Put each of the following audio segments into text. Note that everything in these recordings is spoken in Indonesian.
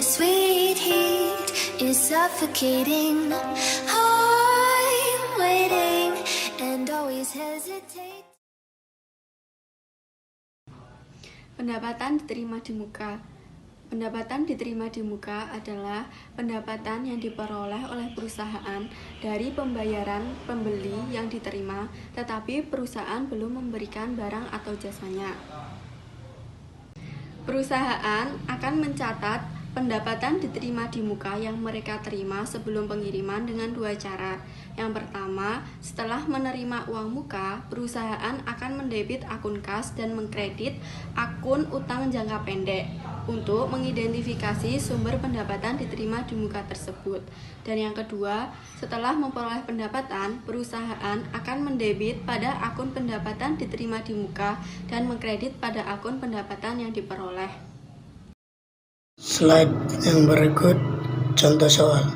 Your sweet heat is suffocating. I'm waiting and always hesitate. Pendapatan diterima di muka. Pendapatan diterima di muka adalah pendapatan yang diperoleh oleh perusahaan dari pembayaran pembeli yang diterima, tetapi perusahaan belum memberikan barang atau jasanya. Perusahaan akan mencatat pendapatan diterima di muka yang mereka terima sebelum pengiriman dengan dua cara. Yang pertama, setelah menerima uang muka, perusahaan akan mendebit akun kas dan mengkredit akun utang jangka pendek untuk mengidentifikasi sumber pendapatan diterima di muka tersebut. Dan yang kedua, setelah memperoleh pendapatan, perusahaan akan mendebit pada akun pendapatan diterima di muka dan mengkredit pada akun pendapatan yang diperoleh. Slide yang berikut contoh soal.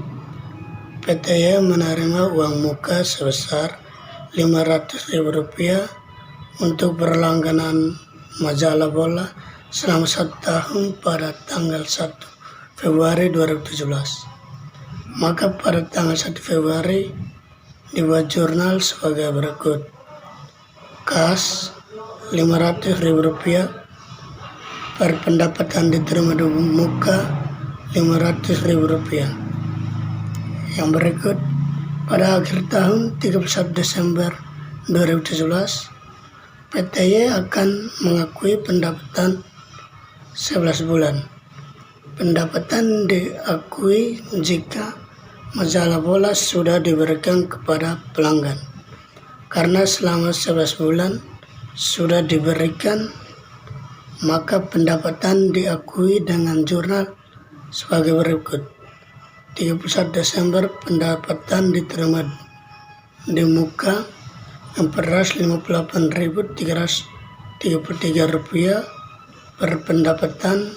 PTY menerima uang muka sebesar Rp500.000 untuk berlangganan majalah bola selama 1 tahun pada tanggal 1 Februari 2017. Maka pada tanggal 1 Februari dibuat jurnal sebagai berikut. Kas Rp500.000 per pendapatan diterima di muka Rp500.000. Yang berikut, pada akhir tahun 31 Desember 2017, PTY akan mengakui pendapatan 11 bulan. Pendapatan diakui jika majalah bola sudah diberikan kepada pelanggan. Karena selama 11 bulan sudah diberikan, maka pendapatan diakui dengan jurnal sebagai berikut. 31 Desember pendapatan diterima di muka Rp458.333 per pendapatan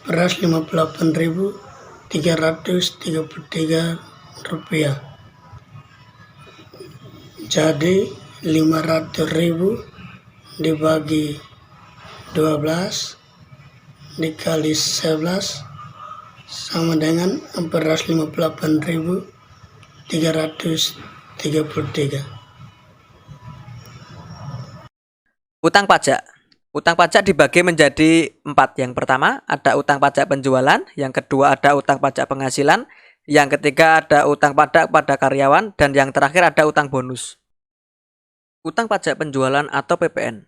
Rp458.333. Jadi 500.000 dibagi 12 dikali 11 sama dengan 458.333. Utang pajak. Utang pajak dibagi menjadi 4. Yang pertama ada utang pajak penjualan, yang kedua ada utang pajak penghasilan, yang ketiga ada utang pajak pada karyawan, dan yang terakhir ada utang bonus. Utang pajak penjualan atau PPN.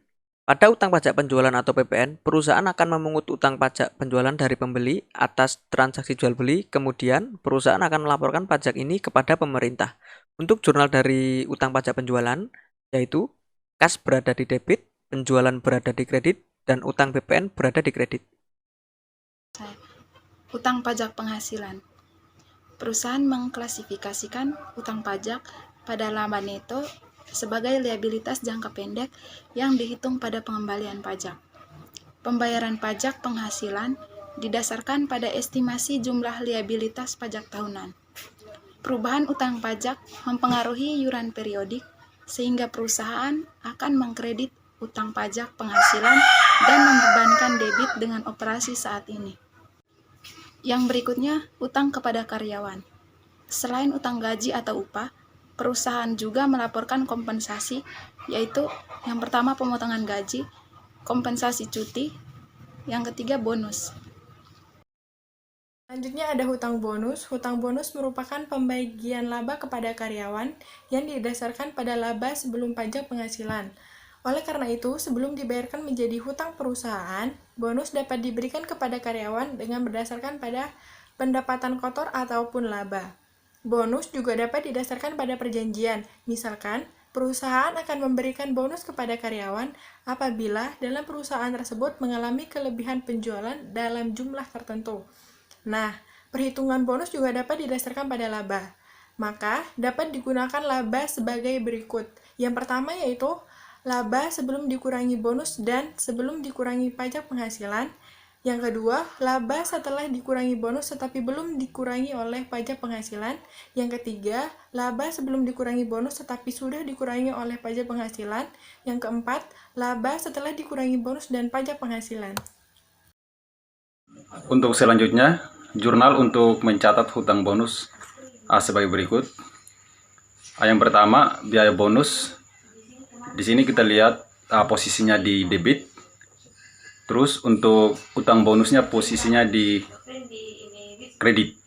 Pada utang pajak penjualan atau PPN, perusahaan akan memungut utang pajak penjualan dari pembeli atas transaksi jual beli, kemudian perusahaan akan melaporkan pajak ini kepada pemerintah. Untuk jurnal dari utang pajak penjualan, yaitu kas berada di debit, penjualan berada di kredit, dan utang PPN berada di kredit. Utang pajak penghasilan. Perusahaan mengklasifikasikan utang pajak pada laba neto sebagai liabilitas jangka pendek yang dihitung pada pengembalian pajak. Pembayaran pajak penghasilan didasarkan pada estimasi jumlah liabilitas pajak tahunan. Perubahan utang pajak mempengaruhi iuran periodik, sehingga perusahaan akan mengkredit utang pajak penghasilan dan membebankan debit dengan operasi saat ini. Yang berikutnya, utang kepada karyawan. Selain utang gaji atau upah, perusahaan juga melaporkan kompensasi, yaitu yang pertama pemotongan gaji, kompensasi cuti, yang ketiga bonus. Selanjutnya ada hutang bonus. Hutang bonus merupakan pembagian laba kepada karyawan yang didasarkan pada laba sebelum pajak penghasilan. Oleh karena itu, sebelum dibayarkan menjadi hutang perusahaan, bonus dapat diberikan kepada karyawan dengan berdasarkan pada pendapatan kotor ataupun laba. Bonus juga dapat didasarkan pada perjanjian. Misalkan, perusahaan akan memberikan bonus kepada karyawan apabila dalam perusahaan tersebut mengalami kelebihan penjualan dalam jumlah tertentu. Nah, perhitungan bonus juga dapat didasarkan pada laba. Maka, dapat digunakan laba sebagai berikut. Yang pertama yaitu laba sebelum dikurangi bonus dan sebelum dikurangi pajak penghasilan. Yang kedua, laba setelah dikurangi bonus tetapi belum dikurangi oleh pajak penghasilan. Yang ketiga, laba sebelum dikurangi bonus tetapi sudah dikurangi oleh pajak penghasilan. Yang keempat, laba setelah dikurangi bonus dan pajak penghasilan. Untuk selanjutnya, jurnal untuk mencatat hutang bonus sebagai berikut. Yang pertama, biaya bonus. Di sini kita lihat posisinya di debit. Terus untuk utang bonusnya posisinya di kredit.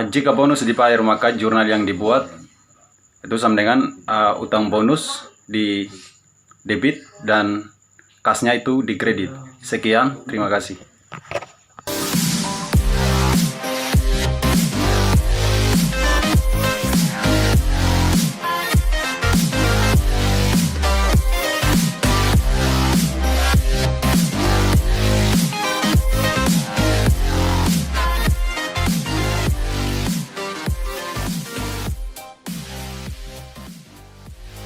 Jika bonus dibayar, maka jurnal yang dibuat itu sama dengan utang bonus di debit dan kasnya itu di kredit. Sekian, terima kasih.